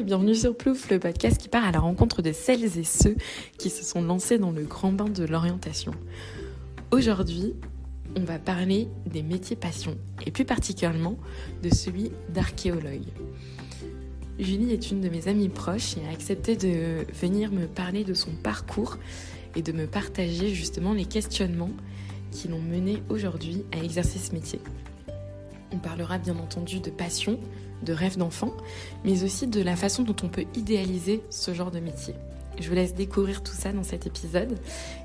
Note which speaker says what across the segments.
Speaker 1: et bienvenue sur Plouf, le podcast qui part à la rencontre de celles et ceux qui se sont lancés dans le grand bain de l'orientation. Aujourd'hui, on va parler des métiers passion et plus particulièrement de celui d'archéologue. Julie est une de mes amies proches et a accepté de venir me parler de son parcours et de me partager justement les questionnements qui l'ont menée aujourd'hui à exercer ce métier. On parlera bien entendu de passion, de rêve d'enfant, mais aussi de la façon dont on peut idéaliser ce genre de métier. Je vous laisse découvrir tout ça dans cet épisode,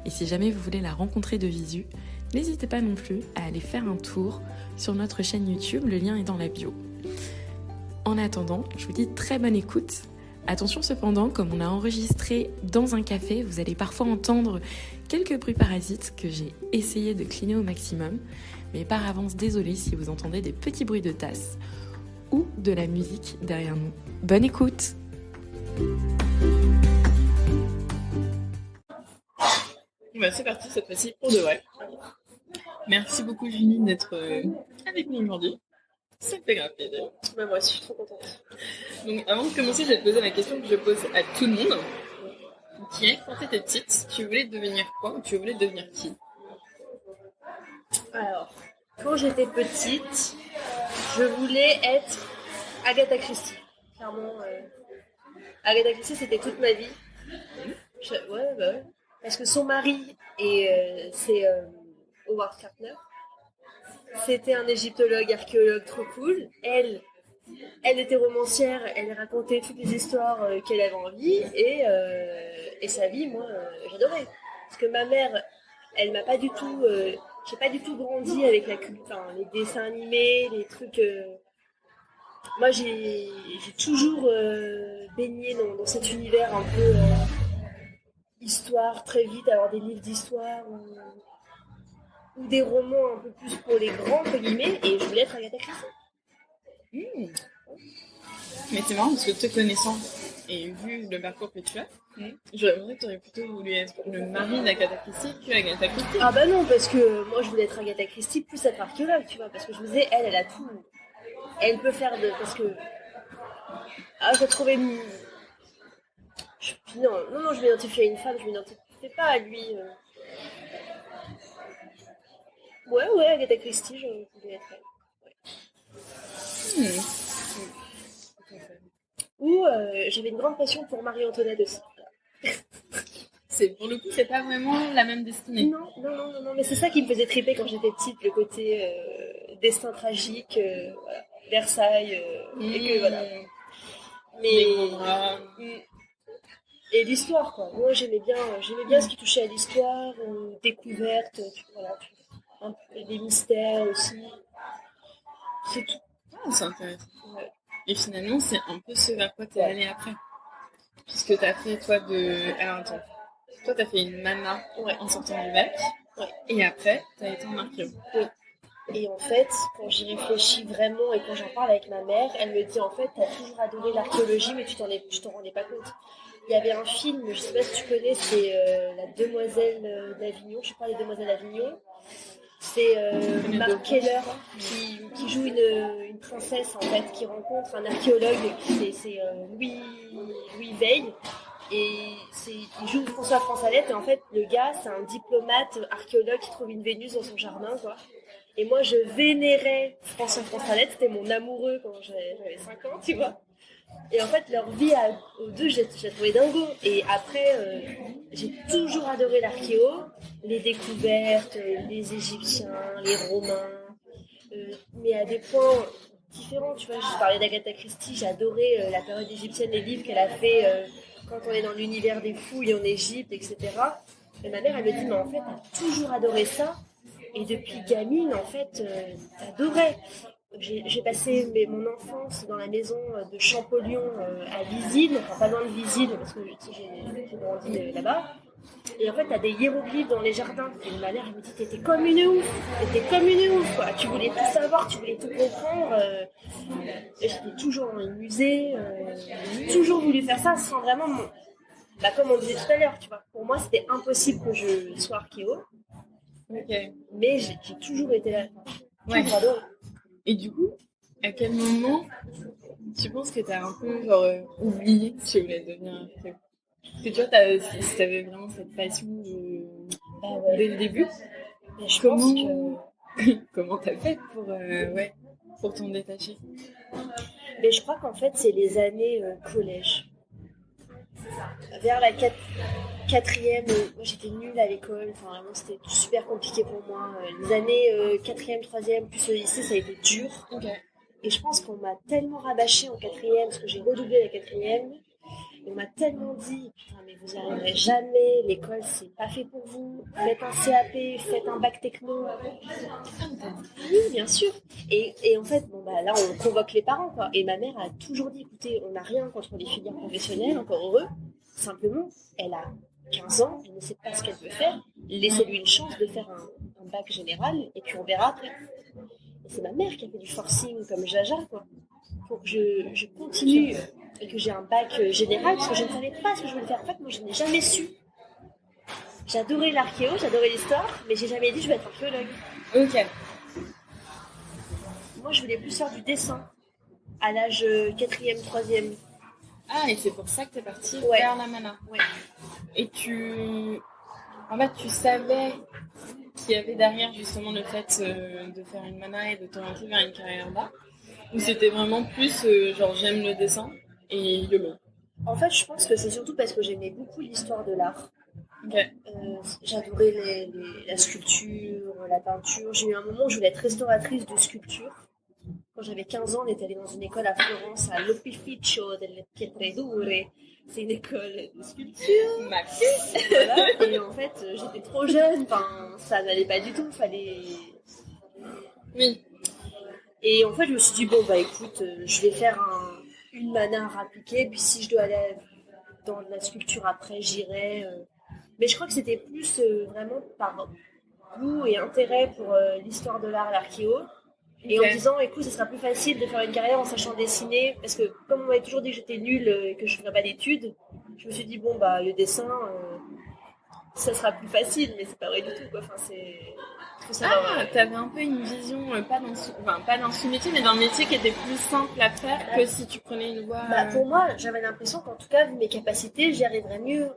Speaker 1: et si jamais vous voulez la rencontrer de visu, n'hésitez pas non plus à aller faire un tour sur notre chaîne YouTube, le lien est dans la bio. En attendant, je vous dis très bonne écoute. Attention cependant, comme on a enregistré dans un café, vous allez parfois entendre quelques bruits parasites que j'ai essayé de cleaner au maximum, mais par avance, désolée si vous entendez des petits bruits de tasse ou de la musique derrière nous. Bonne écoute! C'est parti cette fois-ci pour de vrai. Merci beaucoup Julie d'être avec nous aujourd'hui. Ça me fait grave plaisir.
Speaker 2: Moi aussi, je suis trop contente.
Speaker 1: Donc avant de commencer, je vais te poser la question que je pose à tout le monde. Qui est, quand tu étais petite, tu voulais devenir quoi ou tu voulais devenir qui?
Speaker 2: Alors, quand j'étais petite, je voulais être Agatha Christie. Clairement, Agatha Christie, c'était toute ma vie. Ouais. Parce que son mari, c'est Howard Carter. C'était un égyptologue, archéologue trop cool. Elle était romancière, elle racontait toutes les histoires qu'elle avait envie. Et sa vie, moi, j'adorais. Parce que ma mère, elle m'a pas du tout... j'ai pas du tout grandi avec la culture, les dessins animés, les trucs... Moi, j'ai toujours baigné dans cet univers un peu histoire, très vite, avoir des livres d'histoire ou des romans un peu plus pour les grands, entre guillemets, et je voulais être Agatha Christie.
Speaker 1: Mais c'est marrant parce que te connaissant et vu le parcours que tu as, j'aurais pensé que tu aurais plutôt voulu être le mari d'Agatha Christie que Agatha Christie.
Speaker 2: Ah bah non, parce que moi je voulais être Agatha Christie plus être archéologue, tu vois, parce que je me disais, elle a tout. Elle peut faire de... Parce que... Ah, j'ai trouvé... Non, je m'identifie à une femme, je m'identifie pas à lui. Ouais, Agatha Christie, je voulais être elle. Ouais. Ou j'avais une grande passion pour Marie-Antoinette aussi.
Speaker 1: Pour le coup, c'est pas vraiment la même destinée.
Speaker 2: Non, mais c'est ça qui me faisait triper quand j'étais petite, le côté destin tragique, voilà, Versailles, et que voilà. Mais et l'histoire, quoi. Moi, j'aimais bien ce qui touchait à l'histoire, découverte, des mystères aussi. C'est tout.
Speaker 1: Ah, c'est intéressant. Ouais. Et finalement, c'est un peu ce vers quoi t'es allée après. Puisque t'as fait, toi, Alors, attends. Toi, t'as fait une mana en sortant du bac.
Speaker 2: Ouais.
Speaker 1: Et après, t'as été en archéo.
Speaker 2: Oui. Et en fait, quand j'y réfléchis vraiment et quand j'en parle avec ma mère, elle me dit en fait, t'as toujours adoré l'archéologie, mais tu t'en rendais pas compte. Il y avait un film, je sais pas si tu connais, c'est La Demoiselle d'Avignon. Je parle des Demoiselles d'Avignon. C'est Mark Keller qui joue une princesse en fait, qui rencontre un archéologue, c'est Louis Veil. Et il joue François Fransalette, et en fait le gars c'est un diplomate archéologue qui trouve une Vénus dans son jardin, quoi. Et moi je vénérais François Fransalette, c'était mon amoureux quand j'avais 5 ans, tu vois. Et en fait leur vie aux deux, j'ai trouvé dingo. Et après j'ai toujours adoré l'archéo, les découvertes, les Égyptiens, les Romains, mais à des points différents, tu vois. Je parlais d'Agatha Christie, j'adorais la période égyptienne, les livres qu'elle a fait quand on est dans l'univers des fouilles en Égypte, etc. Et ma mère, elle me dit, mais en fait, t'as toujours adoré ça. Et depuis gamine, en fait, t'adorais. J'ai passé mon enfance dans la maison de Champollion à Vizille, enfin pas loin de Vizille, parce que j'ai grandi là-bas. Et en fait, t'as des hiéroglyphes dans les jardins. Et ma mère, elle me dit, t'étais comme une ouf, quoi. Tu voulais tout savoir, tu voulais tout comprendre. Et j'étais toujours dans les musées, j'ai toujours voulu faire ça sans vraiment... comme on disait tout à l'heure, tu vois. Pour moi, c'était impossible que je sois archéo.
Speaker 1: Okay.
Speaker 2: Mais j'ai toujours été là.
Speaker 1: Ouais. Et du coup, À quel moment tu penses que t'as un peu genre oublié que tu voulais devenir archéologue? Parce que tu vois, si t'avais vraiment cette passion dès le début,
Speaker 2: Mais je pense que...
Speaker 1: comment t'as fait pour t'en détacher?
Speaker 2: Mais je crois qu'en fait, c'est les années collège. Vers la quatrième, moi j'étais nulle à l'école, enfin vraiment c'était super compliqué pour moi. Les années quatrième, troisième, plus le lycée, ça a été dur.
Speaker 1: Ok.
Speaker 2: Et je pense qu'on m'a tellement rabâché en quatrième, parce que j'ai redoublé la quatrième, et on m'a tellement dit, putain mais vous n'y arriverez jamais, l'école c'est pas fait pour vous, faites un CAP, faites un bac techno. Oui, bien sûr. Et en fait, bon bah là on convoque les parents quoi. Et ma mère a toujours dit, écoutez, on n'a rien contre les filières professionnelles, encore heureux. Simplement, elle a 15 ans, elle ne sait pas ce qu'elle veut faire. Laissez-lui une chance de faire un bac général et puis on verra après. Et c'est ma mère qui a fait du forcing comme Jaja, quoi, pour que je continue et que j'ai un bac général, parce que je ne savais pas ce que je voulais faire. En fait, moi, je n'ai jamais su. J'adorais l'archéo, j'adorais l'histoire, mais j'ai jamais dit je vais être archéologue.
Speaker 1: Ok.
Speaker 2: Moi, je voulais plus faire du dessin à l'âge 4e, 3e.
Speaker 1: Ah, et c'est pour ça que t'es partie
Speaker 2: Ouais.
Speaker 1: vers la mana.
Speaker 2: Ouais.
Speaker 1: Et en fait, tu savais qu'il y avait derrière justement le fait de faire une mana et de t'orienter vers une carrière là, ou c'était vraiment plus genre j'aime le dessin et YOLO?
Speaker 2: En fait, je pense que c'est surtout parce que j'aimais beaucoup l'histoire de l'art.
Speaker 1: Ok.
Speaker 2: J'adorais la sculpture, la peinture. J'ai eu un moment où je voulais être restauratrice de sculpture. Quand j'avais 15 ans, on est allé dans une école à Florence, à l'Opificio delle Pietre Dure. C'est une école de sculpture. Voilà. Et en fait, j'étais trop jeune, enfin, ça n'allait pas du tout, fallait...
Speaker 1: Oui.
Speaker 2: Et en fait, je me suis dit, bon, bah écoute, je vais faire une mana à appliquer, puis si je dois aller dans la sculpture après, j'irai. Mais je crois que c'était plus vraiment par goût et intérêt pour l'histoire de l'art et l'archéo. Et en me disant, écoute, ce sera plus facile de faire une carrière en sachant dessiner, parce que comme on m'avait toujours dit que j'étais nulle et que je ne ferais pas d'études, je me suis dit, bon, bah le dessin, ça sera plus facile, mais c'est pas vrai du tout, quoi. Enfin, c'est...
Speaker 1: T'avais un peu une vision, pas d'un sous-métier, mais d'un métier qui était plus simple à faire que si tu prenais une voie...
Speaker 2: Pour moi, j'avais l'impression qu'en tout cas, vu mes capacités, j'y arriverais mieux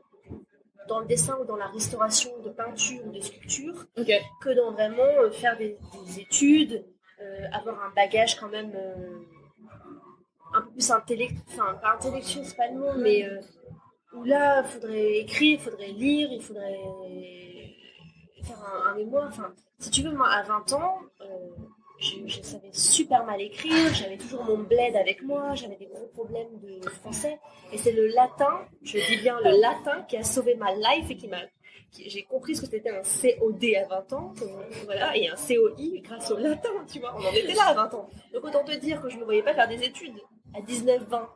Speaker 2: dans le dessin ou dans la restauration de peinture ou de sculpture que dans vraiment faire des études, avoir un bagage quand même un peu plus intellectuel, enfin pas intellectuel, c'est pas le mot, mais où là, il faudrait écrire, il faudrait lire, il faudrait faire un mémoire. Enfin, si tu veux, moi, à 20 ans, je savais super mal écrire, j'avais toujours mon bled avec moi, j'avais des gros problèmes de français. Et c'est le latin, je dis bien le latin, qui a sauvé ma life et j'ai compris ce que c'était un COD à 20 ans, voilà, et un COI grâce au latin, tu vois, on en était là à 20 ans. Donc autant te dire que je ne me voyais pas faire des études à 19-20.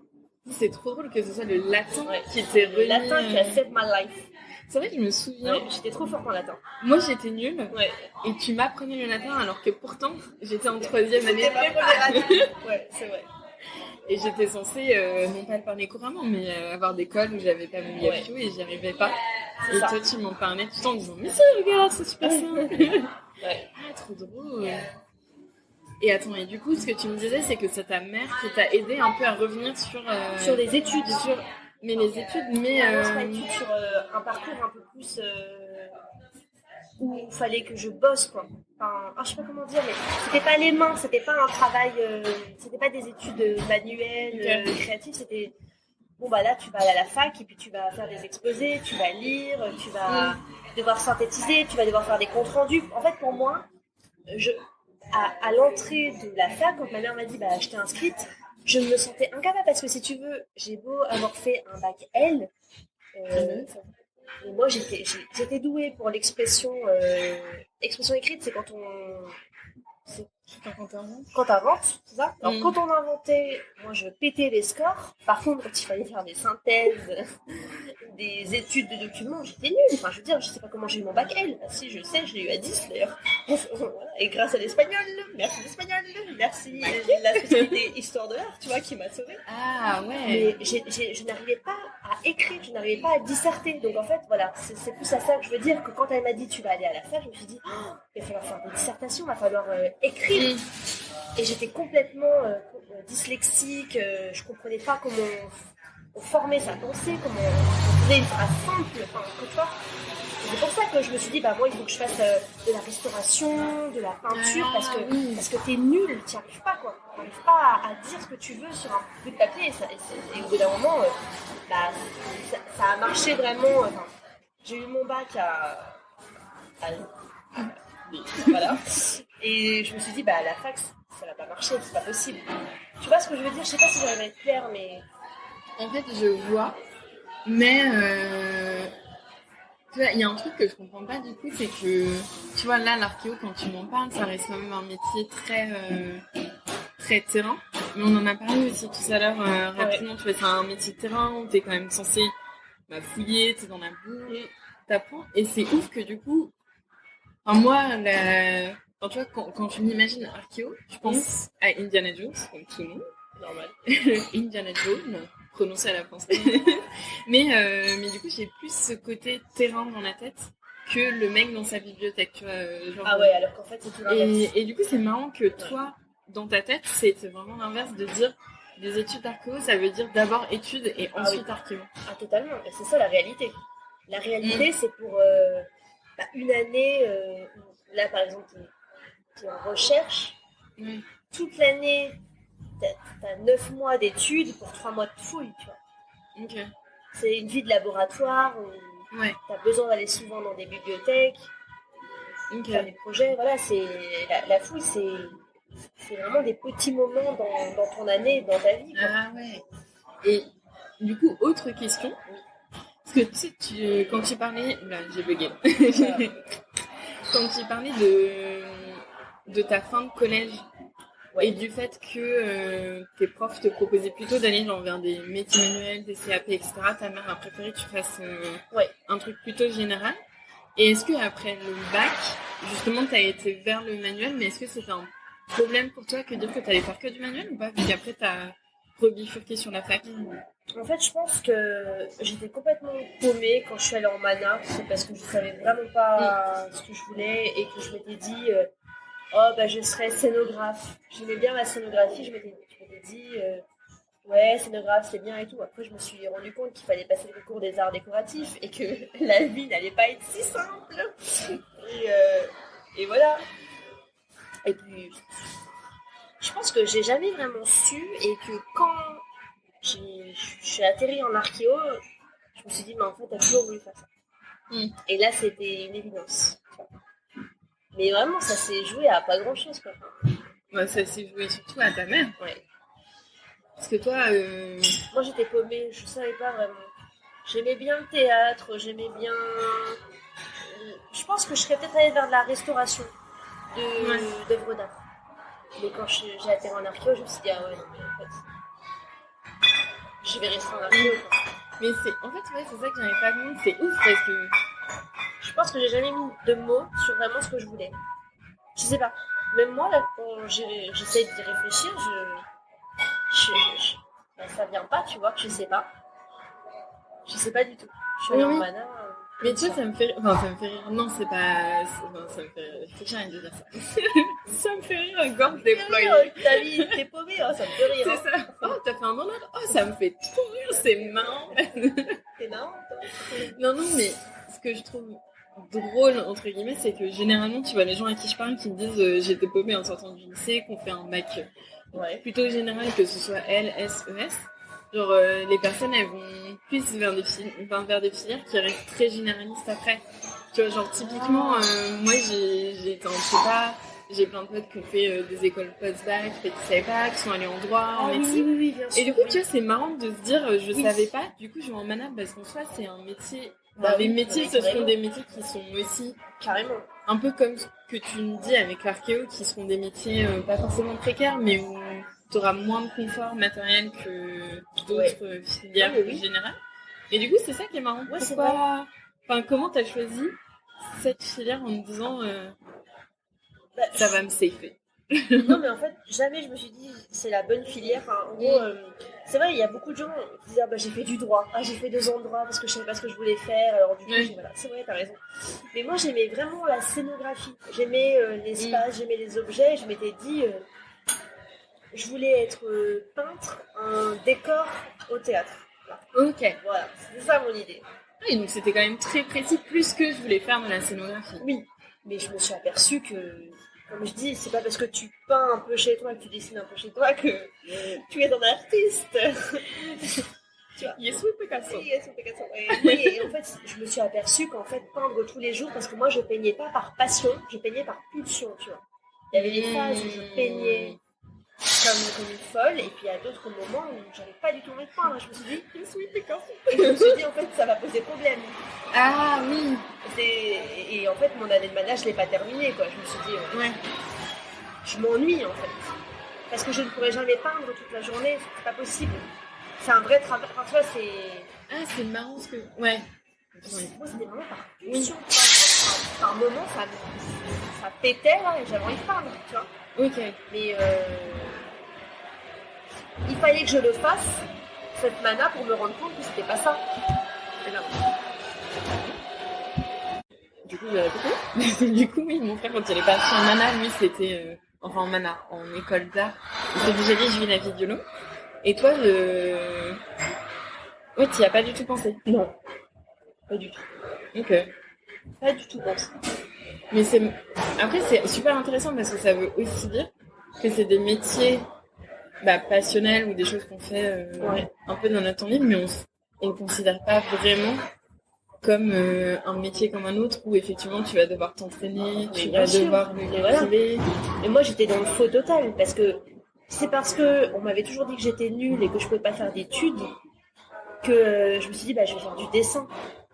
Speaker 1: C'est trop drôle que ce soit le latin qui t'est remis...
Speaker 2: Le latin qui a saved my life.
Speaker 1: C'est vrai que je me souviens...
Speaker 2: Ouais, j'étais trop forte en latin.
Speaker 1: Moi, j'étais nulle. Ouais. Et tu m'apprenais le latin alors que pourtant, j'étais en 3e année.
Speaker 2: Ouais, c'est vrai.
Speaker 1: Et j'étais censée, non pas le parler couramment, mais avoir des cols où j'avais pas mon IFU et j'y arrivais pas. Et toi, tu m'en parlais tout le temps en disant « Mais si, regarde, c'est super simple !» Ah, trop drôle. Et attends, et du coup, ce que tu me disais, c'est que c'est ta mère qui t'a aidé un peu à revenir sur
Speaker 2: les études.
Speaker 1: Mais les études, mais...
Speaker 2: Sur un parcours un peu plus... où il fallait que je bosse, quoi. Enfin, je sais pas comment dire, mais c'était pas les mains, c'était pas un travail... c'était pas des études manuelles, créatives, c'était... Bon, bah là, tu vas aller à la fac, et puis tu vas faire des exposés, tu vas lire, tu vas devoir synthétiser, tu vas devoir faire des comptes rendus. En fait, pour moi, à l'entrée de la fac, quand ma mère m'a dit bah je t'ai inscrite, je me sentais incapable parce que si tu veux, j'ai beau avoir fait un bac L, et moi j'étais douée pour l'expression écrite, c'est quand t'inventes, c'est ça. Alors quand on inventait, moi je pétais les scores. Par contre, quand il fallait faire des synthèses, des études de documents, j'étais nulle. Enfin, je veux dire, je sais pas comment j'ai eu mon bac L. Si, je sais, je l'ai eu à 10 d'ailleurs. Voilà. Et grâce à l'espagnol, merci l'espagnol, merci la spécialité histoire de l'art, tu vois, qui m'a sauvée.
Speaker 1: Ah ouais.
Speaker 2: Mais je n'arrivais pas à écrire, je n'arrivais pas à disserter. Donc en fait, voilà, c'est plus à ça que je veux dire, que quand elle m'a dit tu vas aller à la fac, je me suis dit, il va falloir faire des dissertations, il va falloir écrire. Et j'étais complètement dyslexique, je comprenais pas comment on formait sa pensée, comment on faisait une phrase simple, enfin, tu vois. C'est pour ça que je me suis dit, bah moi, il faut que je fasse de la restauration, de la peinture, parce que t'es nul, t'y arrives pas, quoi. T'arrives pas à dire ce que tu veux sur un bout de papier, et au bout d'un moment, ça a marché vraiment. J'ai eu mon bac voilà. Et je me suis dit, bah à la fac, ça va pas marcher, c'est pas possible. Tu vois ce que je veux dire? Je sais pas si j'arrive à être claire, mais...
Speaker 1: En fait, je vois, mais tu vois, il y a un truc que je comprends pas du coup, c'est que, tu vois, là, l'archéo, quand tu m'en parles, ça reste quand même un métier très terrain. Mais on en a parlé aussi tout à l'heure rapidement, tu vois, c'est un métier de terrain où t'es quand même censé fouiller, t'es dans la boue, t'apprends. Et c'est ouf que du coup, enfin, moi, enfin, tu vois, quand je m'imagine archéo, je pense à Indiana Jones, comme tout le monde.
Speaker 2: Normal.
Speaker 1: Indiana Jones, prononcé à la française. mais du coup, j'ai plus ce côté terrain dans la tête que le mec dans sa bibliothèque, tu vois. Genre,
Speaker 2: ah ouais, alors qu'en fait, c'est tout l'inverse.
Speaker 1: Et du coup, c'est marrant que toi, dans ta tête, c'est vraiment l'inverse de dire des études d'archéo, ça veut dire d'abord études et ensuite archéo.
Speaker 2: Ah, totalement. Et c'est ça la réalité. La réalité, c'est pour une année, là par exemple, tu es en recherche, toute l'année, t'as 9 mois d'études pour 3 mois de fouille, tu vois.
Speaker 1: Okay.
Speaker 2: C'est une vie de laboratoire où t'as besoin d'aller souvent dans des bibliothèques, faire des projets. Voilà, c'est la fouille, c'est vraiment des petits moments dans ton année, dans ta vie, quoi.
Speaker 1: Ah ouais. Et du coup, autre question. Parce que tu sais, quand tu parlais... Là, j'ai bugué. Quand tu parlais de ta fin de collège et du fait que tes profs te proposaient plutôt d'aller vers des métiers manuels, des CAP, etc., ta mère a préféré que tu fasses un truc plutôt général. Et est-ce qu'après le bac, justement, tu as été vers le manuel, mais est-ce que c'était un problème pour toi que dire que tu allais faire que du manuel ou pas? Vu qu'après, tu as rebifurqué sur la fac.
Speaker 2: En fait, je pense que j'étais complètement paumée quand je suis allée en mana. C'est parce que je savais vraiment pas ce que je voulais et que je m'étais dit je serais scénographe. J'aimais bien la scénographie. Je m'étais dit ouais, scénographe, c'est bien et tout. Après, je me suis rendu compte qu'il fallait passer le concours des arts décoratifs et que la vie n'allait pas être si simple. Et voilà. Et puis, je pense que j'ai jamais vraiment su et que quand je suis atterrie en archéo, je me suis dit, mais en fait, t'as toujours voulu faire ça. Et là, c'était une évidence. Mais vraiment, ça s'est joué à pas grand-chose, quoi.
Speaker 1: Ouais, ça s'est joué surtout à ta mère.
Speaker 2: Ouais.
Speaker 1: Parce que toi...
Speaker 2: Moi, j'étais paumée, je savais pas vraiment. J'aimais bien le théâtre, j'aimais bien... Je pense que je serais peut-être allée vers de la restauration d'œuvres d'art. Mais quand j'ai atterri en archéo, je me suis dit, ah ouais, non, mais en fait, je vais rester en archéo, quoi.
Speaker 1: Mais c'est ça que j'avais pas compris. C'est ouf parce que...
Speaker 2: Je pense que j'ai jamais mis de mots sur vraiment ce que je voulais. Je sais pas. Même moi, là, quand j'essaie d'y réfléchir, ça vient pas, tu vois, je sais pas. Je sais pas du tout. Je suis allée en mana.
Speaker 1: Mais tu vois, ça me fait rire. Non, c'est pas... ça me fait rire. Il faut que j'arrête de dire ça. Ça me fait rire, gorge déployée.
Speaker 2: Ta vie, t'es paumée, ça me fait rire.
Speaker 1: C'est ça. Oh, t'as fait un download. Oh, ça me fait trop rire, c'est marrant.
Speaker 2: C'est marrant, toi.
Speaker 1: Non, mais ce que je trouve drôle, entre guillemets, c'est que généralement, tu vois, les gens à qui je parle qui me disent j'étais paumée en sortant du lycée, qu'on fait un bac plutôt général, que ce soit L, S, E, S. Genre, les personnes, elles vont plus vers des filières qui restent très généralistes après. Tu vois, genre, typiquement, moi, j'ai été en prépa, j'ai plein de potes qui ont fait des écoles post-bac, qui savaient pas, qui sont allés en droit, en médecine.
Speaker 2: Oui, bien sûr.
Speaker 1: Et du coup, tu vois, c'est marrant de se dire, je savais pas, du coup, je vais en mana, parce qu'en soi, c'est un métier... les métiers, ce seront des métiers qui sont aussi...
Speaker 2: Carrément.
Speaker 1: Un peu comme ce que tu me dis avec l'archéo, qui seront des métiers pas forcément précaires, mais où tu auras moins de confort matériel que d'autres filières générales. Et du coup, c'est ça qui est marrant. Pourquoi... comment tu as choisi cette filière en me disant ça va me safer?
Speaker 2: Non, mais en fait, jamais je me suis dit c'est la bonne filière. Enfin, en gros, c'est vrai, il y a beaucoup de gens qui disent j'ai fait du droit, j'ai fait 2 ans de droit parce que je savais pas ce que je voulais faire. Alors du coup, voilà, c'est vrai, t'as raison. Mais moi, j'aimais vraiment la scénographie. J'aimais l'espace, j'aimais les objets. Je m'étais dit je voulais être peintre, un décor au théâtre.
Speaker 1: Ok.
Speaker 2: Voilà, c'était ça mon idée.
Speaker 1: Oui, donc c'était quand même très précis, plus que je voulais faire de la scénographie.
Speaker 2: Oui, mais je me suis aperçue que, comme je dis, c'est pas parce que tu peins un peu chez toi, que tu dessines un peu chez toi, que tu es un artiste. Tu vois.
Speaker 1: Yes, Picasso.
Speaker 2: Oui, yes, Picasso. Et en fait, je me suis aperçue qu'en fait, peindre tous les jours, parce que moi, je peignais pas par passion, je peignais par pulsion, tu vois. Il y avait des phases où je peignais comme une folle, et puis il y a d'autres moments où j'avais pas du tout envie de peindre. Je me suis dit, yes, Picasso. Et je me suis dit, en fait, ça va poser problème.
Speaker 1: Ah oui.
Speaker 2: Et en fait, mon année de manage, je l'ai pas terminée, quoi. Je me suis dit,
Speaker 1: Ouais.
Speaker 2: je m'ennuie, en fait. Parce que je ne pourrais jamais peindre toute la journée, c'est pas possible. C'est un vrai travail. Enfin, tu vois, c'est.
Speaker 1: Ah, c'est marrant ce que. Ouais.
Speaker 2: Moi, c'était vraiment par pulsion. Par moment, ça pétait, là, et j'avais envie de peindre, tu vois.
Speaker 1: Ok.
Speaker 2: Mais il fallait que je le fasse, cette mana, pour me rendre compte que c'était pas ça. Et là,
Speaker 1: Du coup, j'ai répété. Du coup, oui, mon frère, quand il est parti en mana, lui, c'était. Enfin, en mana, en école d'art. Il s'est dit, j'ai dit, je vis la vie de violon. Et toi, ouais, t'y as pas du tout pensé.
Speaker 2: non, pas du tout.
Speaker 1: Ok.
Speaker 2: Pas du tout pensé.
Speaker 1: Mais après, c'est super intéressant parce que ça veut aussi dire que c'est des métiers passionnels ou des choses qu'on fait un peu dans notre temps libre, mais on le considère pas vraiment comme un métier comme un autre où effectivement tu vas devoir t'entraîner, tu vas devoir le cultiver.
Speaker 2: Et moi, j'étais dans le faux total parce que c'est parce que on m'avait toujours dit que j'étais nulle et que je pouvais pas faire d'études que je me suis dit, je vais faire du dessin.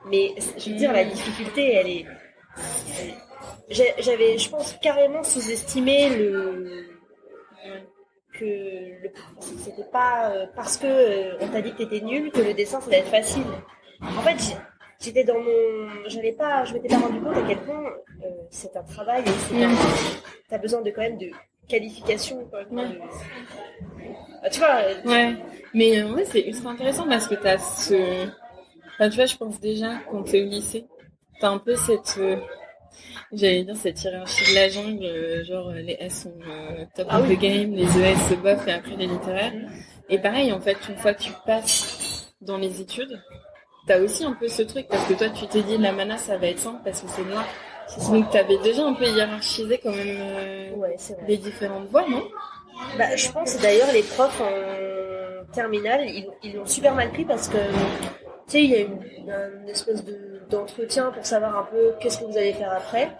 Speaker 2: Mais je veux dire, la difficulté, elle est. J'avais, je pense, carrément sous-estimé c'était pas parce que on t'a dit que t'étais nulle que le dessin ça allait être facile. En fait, j'étais dans je m'étais pas rendu compte à quel point c'est un travail et t'as besoin de quand même de qualification. Quoi, tu vois.
Speaker 1: Ouais. Mais ouais, c'est ultra intéressant parce que t'as Enfin, tu vois, je pense déjà quand t'es au lycée, t'as un peu cette j'allais dire cette hiérarchie de la jungle, genre les S sont top of the game, les ES bof et après les littéraires. Et pareil, en fait, une fois que tu passes dans les études, t'as aussi un peu ce truc parce que toi, tu t'es dit la mana ça va être simple parce que c'est noir. Donc t'avais déjà un peu hiérarchisé quand même les différentes voies, non?
Speaker 2: Je pense d'ailleurs les profs en terminale, ils l'ont super mal pris parce que tu sais, il y a une espèce d'entretien pour savoir un peu qu'est-ce que vous allez faire après.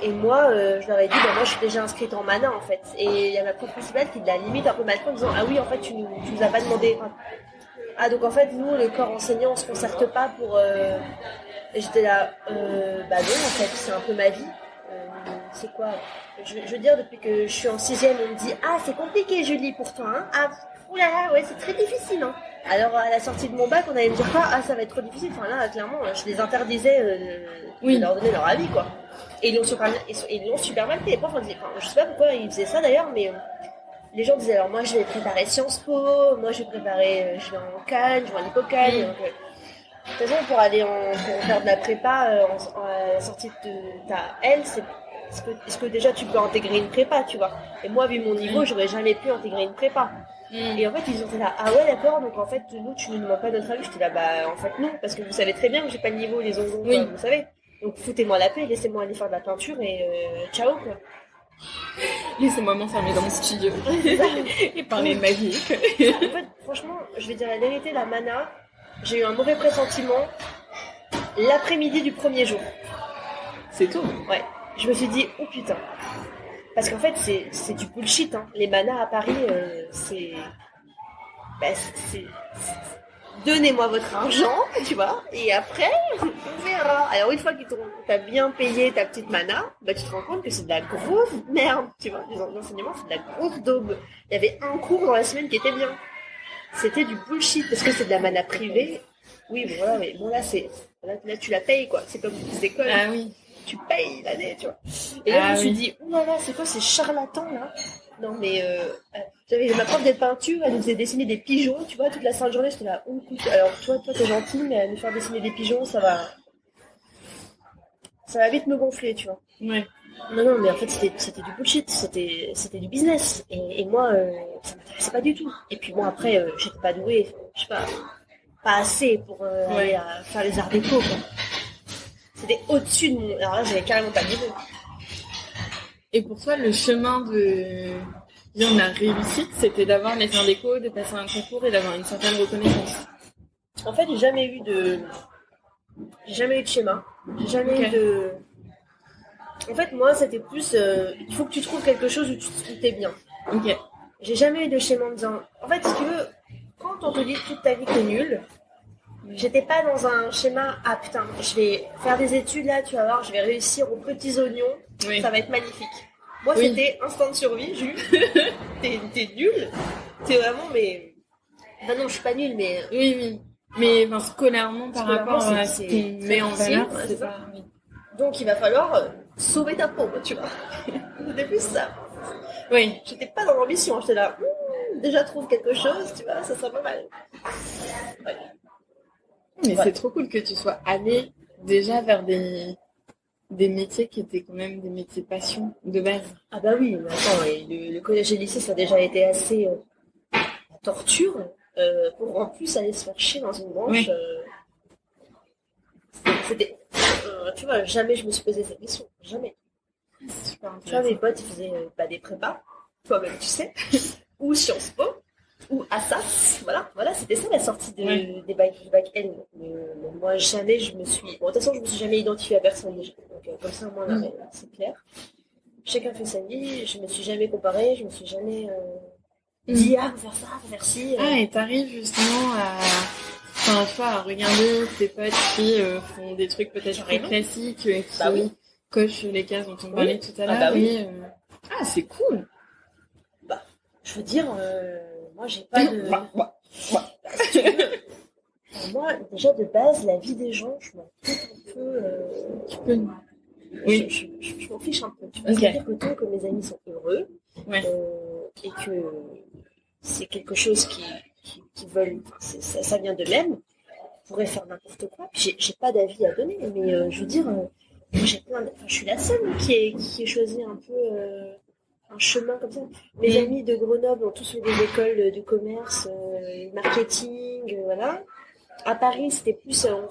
Speaker 2: Et moi, je leur ai dit, moi je suis déjà inscrite en mana en fait. Et il y a ma prof principale qui l'a limite un peu mal pris en disant, ah oui, en fait, tu nous as pas demandé. Ah donc en fait, nous, le corps enseignant, on se concerte pas pour. Et j'étais là, non, en fait, c'est un peu ma vie. C'est quoi je veux dire, depuis que je suis en 6e, on me dit, ah, c'est compliqué, Julie, pour toi, hein. Ah, oulala, ouais, c'est très difficile, hein. Alors, à la sortie de mon bac, on allait me dire quoi? Ah, ça va être trop difficile. Enfin, là, clairement, je les interdisais de leur donner leur avis, quoi. Et ils l'ont super mal fait. Les profs, je sais pas pourquoi ils faisaient ça d'ailleurs, mais les gens disaient, alors moi, je vais préparer Sciences Po, moi, je vais en Cannes, je vais en Hippocane. Donc, de toute façon, pour faire de la prépa, à la sortie de ta L, est-ce que déjà tu peux intégrer une prépa, tu vois? Et moi, vu mon niveau, j'aurais jamais pu intégrer une prépa. Et en fait, ils ont été là, ah ouais, d'accord, donc en fait, nous, tu nous demandes pas notre avis. J'étais là, en fait, non, parce que vous savez très bien que j'ai pas le niveau, les ongles, quoi, vous savez. Donc, foutez-moi la paix, laissez-moi aller faire de la peinture et ciao, quoi.
Speaker 1: Laissez-moi m'enfermer dans mon studio et parler de ma vie.
Speaker 2: En fait, franchement, je vais dire la vérité, la mana, j'ai eu un mauvais pressentiment l'après-midi du premier jour.
Speaker 1: C'est tout?
Speaker 2: Ouais. Je me suis dit, oh putain. Parce qu'en fait, c'est du bullshit, hein. Les manas à Paris, c'est... Donnez-moi votre argent, tu vois, et après, on verra. Alors, une fois que t'as bien payé ta petite mana, tu te rends compte que c'est de la grosse merde, tu vois. L'enseignement, c'est de la grosse daube. Il y avait un cours dans la semaine qui était bien. C'était du bullshit, parce que c'est de la mana privée. Oui, mais voilà, mais bon, là, là, tu la payes, quoi. C'est comme les écoles.
Speaker 1: Ah oui.
Speaker 2: Tu payes l'année, tu vois. Et là, je me suis dit, oh là là, c'est quoi ces charlatans, là? Non, mais j'avais ma prof de peinture, elle nous faisait dessiner des pigeons, tu vois, toute la sainte journée, j'étais là, oh, écoute, alors toi, t'es gentil, mais à nous faire dessiner des pigeons, ça va vite me gonfler, tu vois.
Speaker 1: Ouais.
Speaker 2: Non, mais en fait, c'était du bullshit, c'était du business. Et moi, ça m'intéressait pas du tout. Et puis bon, après, j'étais pas douée, je sais pas assez pour aller faire les arts déco, quoi. C'était au-dessus de mon... Alors là, j'avais carrément pas de niveau.
Speaker 1: Et pour toi, le chemin de la réussite, c'était d'avoir les arts déco, de passer un concours et d'avoir une certaine reconnaissance.
Speaker 2: En fait, j'ai jamais eu de schéma. J'ai jamais eu de... En fait, moi, c'était plus... il faut que tu trouves quelque chose où t'es bien.
Speaker 1: Ok.
Speaker 2: J'ai jamais eu de schéma en disant... En fait, si tu veux, quand on te dit toute ta vie que t'es nul, j'étais pas dans un schéma, ah putain, je vais faire des études là, tu vas voir, je vais réussir aux petits oignons, ça va être magnifique. Moi, c'était instinct de survie, Jules. T'es nul. T'es vraiment, mais... Enfin non, je suis pas nulle, mais...
Speaker 1: Oui. Mais scolairement, par rapport à ce qu'on met en valeur, c'est pas... Oui.
Speaker 2: Donc, il va falloir sauver ta peau, tu vois. C'était plus ça.
Speaker 1: Oui.
Speaker 2: J'étais pas dans l'ambition, j'étais là, déjà trouve quelque chose, tu vois, ça serait pas mal. Ouais.
Speaker 1: Mais c'est trop cool que tu sois allée déjà vers des métiers qui étaient quand même des métiers passion de base.
Speaker 2: Ah bah oui, mais attends, le collège et le lycée, ça a déjà été assez torture pour en plus aller se faire chier dans une branche. C'était... tu vois, jamais je me suis posé cette question. Jamais.
Speaker 1: C'est super intéressant.
Speaker 2: Tu vois, mes potes, ils faisaient des prépas, toi-même, tu sais, ou Sciences Po, ou Assas. Voilà, c'était ça la sortie des bac L. Mais moi, jamais je me suis... Bon, de toute façon, je me suis jamais identifiée à personne déjà. Donc, comme ça, moi, là, c'est clair. Chacun fait sa vie, je me suis jamais comparée, je me suis jamais dit, faut faire ça, faut faire ci.
Speaker 1: Ah, et t'arrives justement à regarder tes potes qui font des trucs peut-être plus classiques, qui cochent les cases dont on parlait tout à l'heure. Ah, c'est cool.
Speaker 2: Bah, je veux dire, moi, j'ai pas de... Moi, déjà, de base, la vie des gens, je m'en fiche un peu...
Speaker 1: Oui.
Speaker 2: Je m'en fiche un peu. Tu vois, c'est-à-dire que tant que mes amis sont heureux, et que c'est quelque chose qui veulent, ça vient de même, je pourrais faire n'importe quoi. J'ai pas d'avis à donner, mais je veux dire, je suis la seule qui ait choisi un peu un chemin comme ça. Mes amis de Grenoble ont tous fait des écoles de commerce, marketing, voilà. À Paris, c'était plus, on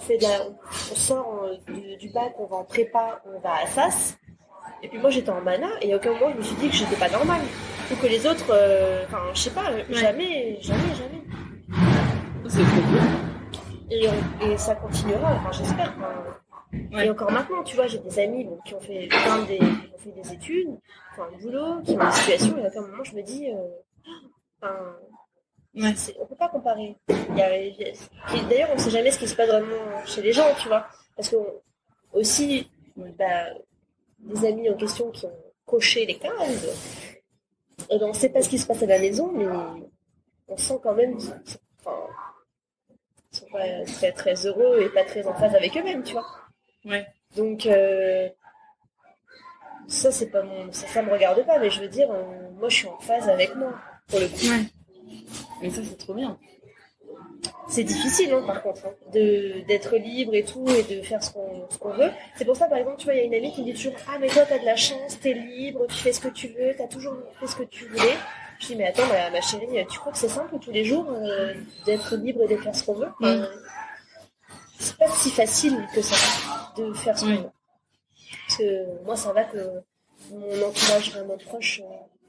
Speaker 2: sort du bac, on va en prépa, on va à Assas. Et puis moi, j'étais en mana, et à aucun moment, je me suis dit que j'étais pas normale. Ou que les autres, je sais pas, jamais.
Speaker 1: C'est trop cool.
Speaker 2: Et ça continuera, j'espère. Et encore maintenant, tu vois, j'ai des amis qui ont fait des études, qui ont un boulot, qui ont une situation, et à aucun moment, je me dis, on peut pas comparer. D'ailleurs, on sait jamais ce qui se passe vraiment chez les gens, tu vois. Parce que aussi, des amis en question qui ont coché les cases, et on sait pas ce qui se passe à la maison, mais on sent quand même qu'ils sont pas très très heureux et pas très en phase avec eux-mêmes, tu vois.
Speaker 1: Ouais.
Speaker 2: Donc ça c'est pas ça me regarde pas, mais je veux dire, moi je suis en phase avec moi pour le coup.
Speaker 1: Ouais. Mais ça c'est trop bien.
Speaker 2: C'est difficile, par contre, d'être libre et tout, et de faire ce qu'on veut. C'est pour ça, par exemple, tu vois, il y a une amie qui me dit toujours, ah, mais toi, t'as de la chance, t'es libre, tu fais ce que tu veux, t'as toujours fait ce que tu voulais. Je dis, mais attends, ma chérie, tu crois que c'est simple tous les jours d'être libre et de faire ce qu'on veut? C'est pas si facile que ça, de faire ce qu'on veut. Parce que moi, ça va que mon entourage vraiment proche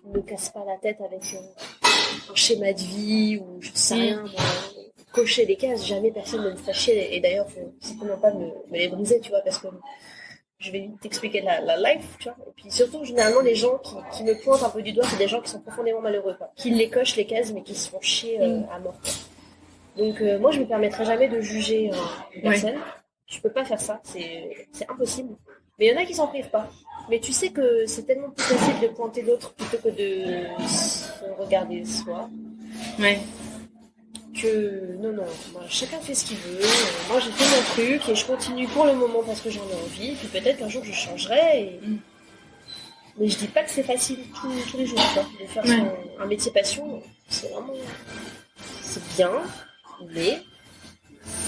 Speaker 2: ne me casse pas la tête avec un schéma de vie ou je sais rien, cocher les cases, jamais personne ne me ferait chier, et d'ailleurs faut simplement pas me les briser, tu vois, parce que je vais t'expliquer la life, tu vois, et puis surtout généralement les gens qui me pointent un peu du doigt, c'est des gens qui sont profondément malheureux, quoi, qui les cochent les cases mais qui se font chier à mort, quoi. Donc moi je me permettrai jamais de juger une personne, je peux pas faire ça, c'est impossible, mais il y en a qui s'en privent pas, mais tu sais que c'est tellement plus facile de pointer l'autre plutôt que de se regarder soi.
Speaker 1: Ouais.
Speaker 2: Que non, chacun fait ce qu'il veut. Moi j'ai fait mon truc et je continue pour le moment parce que j'en ai envie. Puis peut-être qu'un jour je changerai. Mais je dis pas que c'est facile tous les jours, quoi. De faire un métier passion, c'est vraiment bien, mais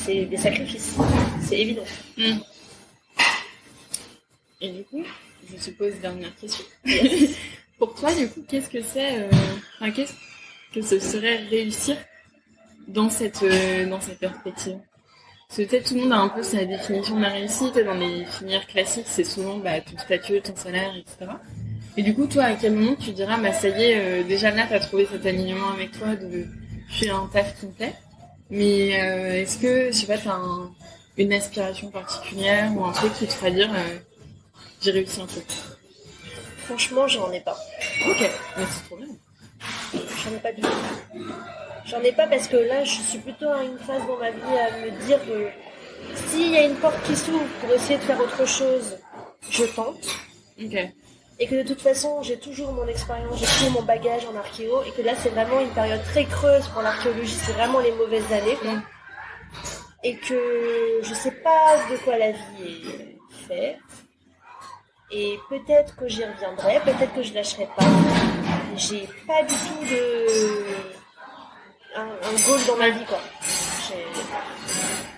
Speaker 2: c'est des sacrifices. C'est évident.
Speaker 1: Et du coup,
Speaker 3: je suppose, dernière question. Pour toi, du coup, qu'est-ce que c'est, qu'est-ce que ce serait réussir dans cette perspective? Parce que peut-être tout le monde a un peu sa définition de la réussite, et dans les filières classiques, c'est souvent ton statut, ton salaire, etc. Et du coup, toi, à quel moment tu diras, ça y est, déjà là, t'as trouvé cet alignement avec toi de je fais un taf qui me plaît, mais est-ce que, je sais pas, t'as une aspiration particulière ou un truc qui te fera dire j'ai réussi un truc?
Speaker 2: Franchement, j'en ai pas.
Speaker 3: Ok, mais c'est trop bien.
Speaker 2: J'en ai pas du tout. J'en ai pas parce que là, je suis plutôt à une phase dans ma vie à me dire que s'il y a une porte qui s'ouvre pour essayer de faire autre chose, je tente.
Speaker 3: Ok.
Speaker 2: Et que de toute façon, j'ai toujours mon expérience, j'ai toujours mon bagage en archéo, et que là, c'est vraiment une période très creuse pour l'archéologie, c'est vraiment les mauvaises années, quoi. Et que je sais pas de quoi la vie est faite. Et peut-être que j'y reviendrai, peut-être que je lâcherai pas. J'ai pas du tout un goal dans ma vie, quoi.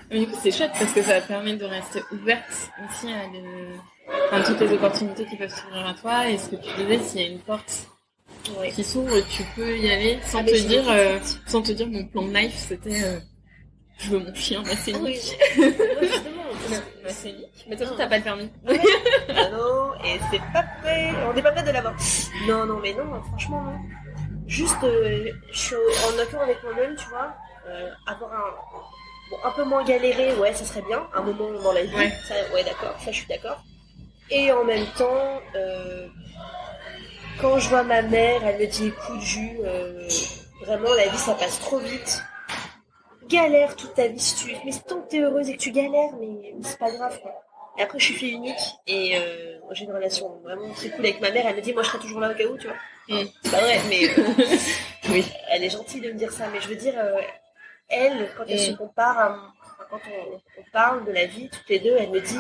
Speaker 3: Mais du coup, c'est chouette parce que ça va te permettre de rester ouverte aussi à toutes les opportunités qui peuvent s'ouvrir à toi. Et ce que tu disais, s'il y a une porte qui s'ouvre, tu peux y aller sans te dire mon plan de life, c'était je veux mon chien Macénique.
Speaker 2: Oui. Justement.
Speaker 3: Macénique. Mais de toute façon, t'as pas le permis.
Speaker 2: Ah non, et c'est pas prêt. On n'est pas prêt de l'avoir. Non, mais non, franchement, non. Juste, je suis en accord avec moi-même, tu vois. Avoir un peu moins galéré, ouais, ça serait bien. Un moment dans la vie. Ouais, d'accord, ça, je suis d'accord. Et en même temps, quand je vois ma mère, elle me dit, écoute, Jus, vraiment, la vie, ça passe trop vite. Galère toute ta vie, mais tant que t'es heureuse et que tu galères, mais c'est pas grave, quoi. Et après, je suis fille unique, et j'ai une relation vraiment très cool avec ma mère. Elle me dit, moi, je serai toujours là au cas où, tu vois. C'est pas vrai, mais oui, elle est gentille de me dire ça. Mais je veux dire, elle, quand elle se compare, quand on parle de la vie, toutes les deux, elle me dit,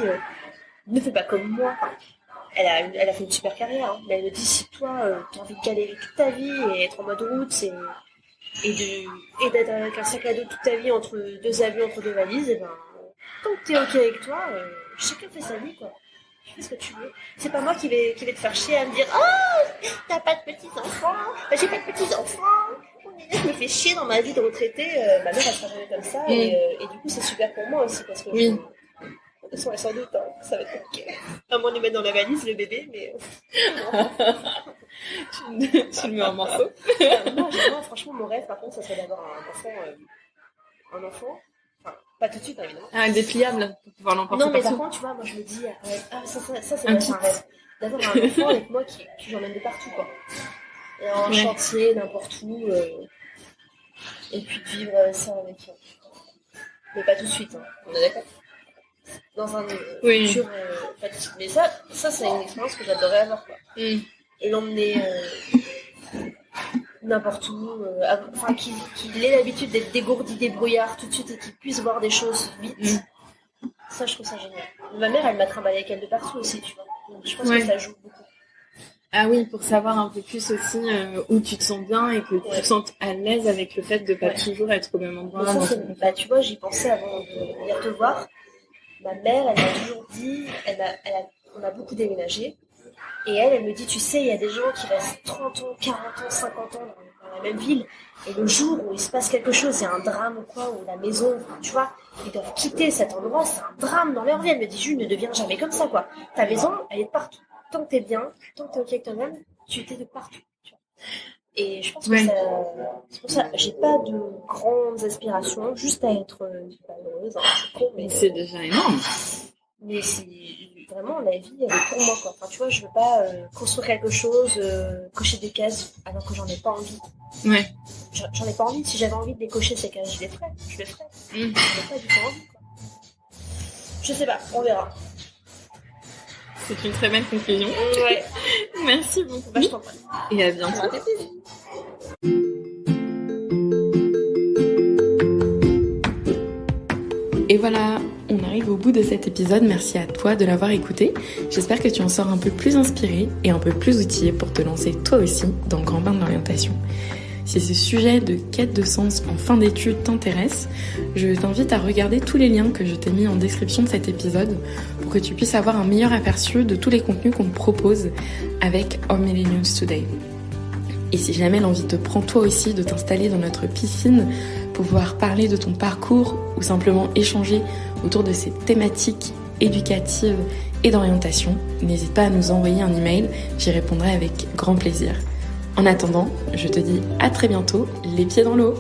Speaker 2: ne fais pas comme moi. Elle a fait une super carrière, hein, mais elle me dit, si toi, t'as envie de galérer toute ta vie et être en mode route, et d'être avec un sac à dos toute ta vie entre deux avions, entre deux valises, et ben, tant que t'es ok avec toi, chacun fait sa vie, quoi. Tu fais ce que tu veux. C'est pas moi qui vais te faire chier à me dire, oh, t'as pas de petits-enfants, j'ai pas de petits-enfants, je me fais chier dans ma vie de retraité, ma mère elle sera jamais comme ça, et du coup c'est super pour moi aussi, parce que de toute façon, elle sans doute, hein, ça va être compliqué. À moins de mettre dans la valise le bébé, mais...
Speaker 3: tu le mets en morceaux.
Speaker 2: Non, franchement, mon rêve, par contre, ça serait d'avoir un enfant. Enfin, pas tout de suite, évidemment.
Speaker 3: Ah, dépliable, pour pouvoir l'emporter
Speaker 2: partout. Non, mais
Speaker 3: partout.
Speaker 2: par contre, tu vois, moi, je me dis, ça c'est un rêve. D'avoir un enfant avec moi qui j'emmène de partout, quoi. Et en chantier, n'importe où. Et puis de vivre ça avec eux. Mais pas tout de suite, hein. On est d'accord? Dans un futur pas tout de suite. Mais ça c'est une expérience que j'adorerais avoir, quoi. Et l'emmener n'importe où, qu'il ait l'habitude d'être dégourdi, débrouillard tout de suite et qu'il puisse voir des choses vite. Ça, je trouve ça génial. Ma mère, elle m'a trimballé avec elle de partout aussi, tu vois. Donc, je pense que ça joue beaucoup.
Speaker 3: Ah oui, pour savoir un peu plus aussi où tu te sens bien et que tu te sentes à l'aise avec le fait de pas toujours être au même endroit.
Speaker 2: Tu vois, j'y pensais avant de venir te voir. Ma mère, elle m'a toujours dit, on a beaucoup déménagé. Et elle me dit, tu sais, il y a des gens qui restent 30 ans, 40 ans, 50 ans dans la même ville. Et le jour où il se passe quelque chose, il y a un drame ou quoi, ou la maison, tu vois, ils doivent quitter cet endroit, c'est un drame dans leur vie. Elle me dit, Jules, ne deviens jamais comme ça, quoi. Ta maison, elle est partout. Tant que t'es bien, tant que t'es ok avec toi-même, tu étais de partout. Tu vois. Et je pense que c'est pour ça, j'ai pas de grandes aspirations, juste à être heureuse, hein, c'est con, mais
Speaker 3: c'est déjà énorme.
Speaker 2: Mais c'est vraiment la vie, elle est pour moi, quoi. Enfin, tu vois, je veux pas construire quelque chose, cocher des cases alors que j'en ai pas envie.
Speaker 3: Ouais.
Speaker 2: J'en ai pas envie. Si j'avais envie de les cocher ces cases, je les ferais. J'en ai pas du tout envie, quoi. Je sais pas, on verra.
Speaker 3: C'est une très belle conclusion.
Speaker 2: Ouais.
Speaker 3: Merci beaucoup.
Speaker 2: Je t'en prie.
Speaker 3: Et à bientôt.
Speaker 2: Ça fait plaisir.
Speaker 1: Et voilà, on arrive au bout de cet épisode. Merci à toi de l'avoir écouté. J'espère que tu en sors un peu plus inspiré et un peu plus outillé pour te lancer toi aussi dans le grand bain de l'orientation. Si ce sujet de quête de sens en fin d'études t'intéresse, je t'invite à regarder tous les liens que je t'ai mis en description de cet épisode pour que tu puisses avoir un meilleur aperçu de tous les contenus qu'on te propose avec Our Millennials Today. Et si jamais l'envie te prend toi aussi de t'installer dans notre piscine pour pouvoir parler de ton parcours ou simplement échanger autour de ces thématiques éducatives et d'orientation, n'hésite pas à nous envoyer un email, j'y répondrai avec grand plaisir. En attendant, je te dis à très bientôt, les pieds dans l'eau.